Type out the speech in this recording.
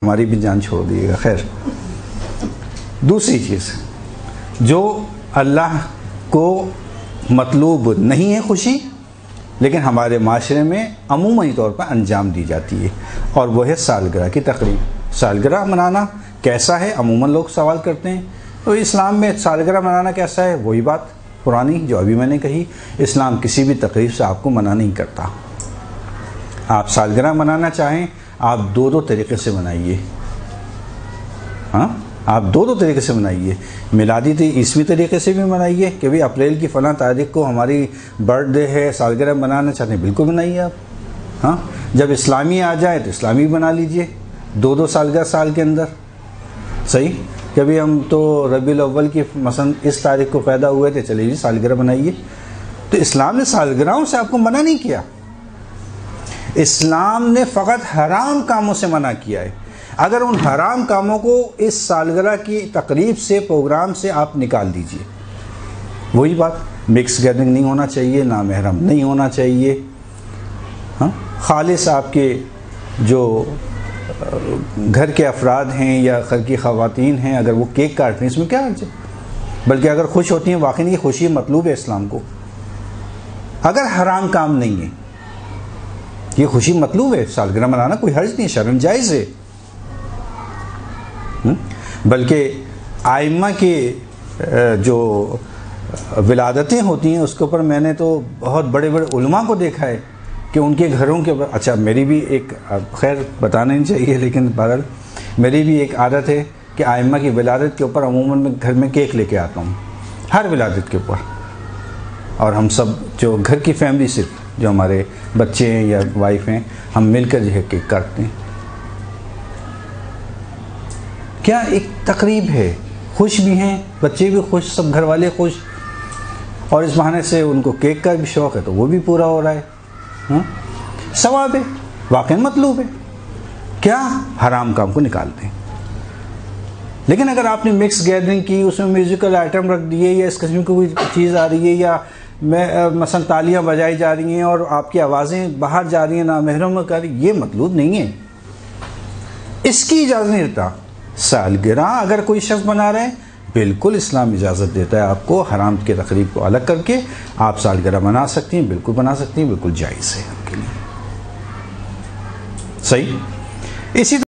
हमारी भी जान छोड़ दिएगा। खैर, दूसरी चीज़, जो अल्लाह को मतलूब नहीं है खुशी, लेकिन हमारे माशरे में अमूमनी तौर पर अंजाम दी जाती है, और वो है सालगिरह की तकरीब। सालगिरह मनाना कैसा है, अमूमन लोग सवाल करते हैं। तो इस्लाम में सालगिरह मनाना कैसा है, वही बात पुरानी जो अभी मैंने कही। इस्लाम किसी भी तकरीब से आपको मना नहीं करता। आप सालगिरह मनाना चाहें, आप दो तरीके से मनाइए। हाँ, आप दो तरीके से मनाइए। मिलादी ईस्वी तरीके से भी मनाइए कि भाई अप्रैल की फ़लाँ तारीख को हमारी बर्थडे है, सालगिरह मनाना चाहते हैं, बिल्कुल मनाइए आप। हाँ, जब इस्लामी आ जाए तो इस्लामी बना लीजिए, दो सालगिरह साल के अंदर। सही, कभी हम तो रबीउल अव्वल की मसलन इस तारीख को पैदा हुए थे, चलिए जी सालगिरह बनाइए। तो इस्लाम ने सालगिरहों से आपको मना नहीं किया, इस्लाम ने फ़कत हराम कामों से मना किया है। अगर उन हराम कामों को इस सालगिरह की तकरीब से, प्रोग्राम से आप निकाल दीजिए। वही बात, मिक्स गैदरिंग नहीं होना चाहिए, ना महरम नहीं होना चाहिए। हाँ, खालिस आपके जो घर के अफराद हैं या घर की ख़वातीन हैं, अगर वो केक काट रही हैं, इसमें क्या अर्ज है? बल्कि अगर खुश होती हैं, वाकई ये खुशी मतलूब है इस्लाम को। अगर हराम काम नहीं है, ये खुशी मतलूब है, सालगिरह मनाना कोई हर्ज नहीं, शरन जायज़ है। बल्कि आइम्मा के जो विलादतें होती हैं उसके ऊपर मैंने तो बहुत बड़े बड़े उलमा को देखा है कि उनके घरों के ऊपर, अच्छा मेरी भी एक, खैर बताना नहीं चाहिए, लेकिन बहरहाल मेरी भी एक आदत है कि आइम्मा की विलादत के ऊपर अमूमन मैं घर में केक लेके आता हूँ, हर विलादत के ऊपर। और हम सब जो घर की फैमिली, सिर्फ जो हमारे बच्चे हैं या वाइफ हैं, हम मिलकर जो है केक काटते हैं। क्या एक तकरीब है, खुश भी हैं, बच्चे भी खुश, सब घर वाले खुश, और इस बहाने से उनको केक का भी शौक़ है तो वो भी पूरा हो रहा है। सवाब है, वाकई मतलूब है। क्या हराम काम को निकालते हैं। लेकिन अगर आपने मिक्स गैदरिंग की, उसमें म्यूज़िकल आइटम रख दिए, या इस किस्म की कोई चीज़ आ रही है, या मसलन तालियां बजाई जा रही हैं और आपकी आवाज़ें बाहर जा रही हैं, ना महरम कर रही, ये मतलूब नहीं है, इसकी इजाज़त नहीं देता। सालगिरह अगर कोई शख्स बना रहे हैं, बिल्कुल इस्लाम इजाज़त देता है आपको, हराम के तकरीब को अलग करके आप सालगिरह बना सकती हैं, बिल्कुल बना सकती हैं, बिल्कुल जायज़ है आपके लिए। सही। इसी